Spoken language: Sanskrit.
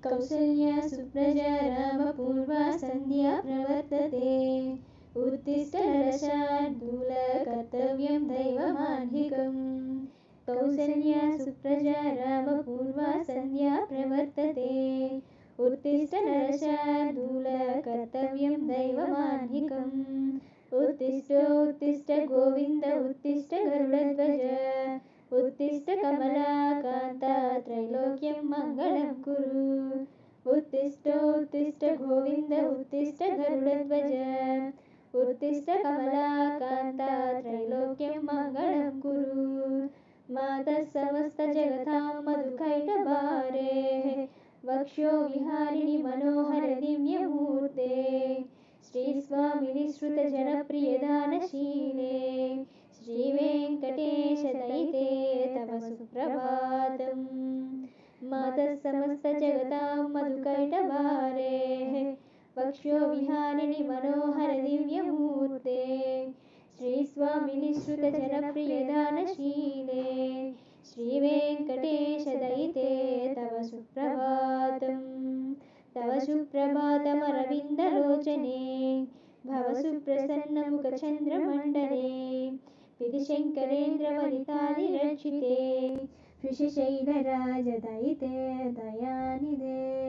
कौसल्या सुप्रजा रामपूर्वा सन्ध्या प्रवर्तते। उत्तिष्ठ नरशार्दूल कर्तव्यं दैवमान्धिकम्। कौसल्या सुप्रजा रामपूर्वा सन्ध्या प्रवर्तते। उत्तिष्ठ नरशार्दूल कर्तव्यं दैवमान्धिकम्। उत्तिष्ठ गोविन्द उत्तिष्ठ गरुडध्वज। उत्तिष्ठ कमलाकान्ता त्रैलोक्यं मङ्गलं कुरु। उत्तिष्ठ गोविन्द उत्तिष्ठ गरुडध्वज। उत्तिष्ठ कमलाकान्ता त्रैलोक्यं मङ्गलं कुरु। मातः समस्तजगतां मधुकैटभारे। वक्षो विहारिणि मनोहर दिव्यमूर्ते। श्रीस्वामिनि श्रुतजनप्रियदानशीले। श्रीवेङ्कटेश दयिते तव सुप्रभातम्। मातः समस्तजगतां मधुकैटभारे। वक्षो विहारिणि मनोहर दिव्यमूर्ते। श्रीस्वामिनि श्रुतजनप्रियदानशीले। श्रीवेङ्कटेश दयिते तव सुप्रभातम्। तव सुप्रभातमरविन्दलोचने। भव सुप्रसन्नमुखचन्द्रमण्डले। विधिशङ्करेन्द्रवनितादिरक्षिते। वृषशैलराजदयिते दयानिधे।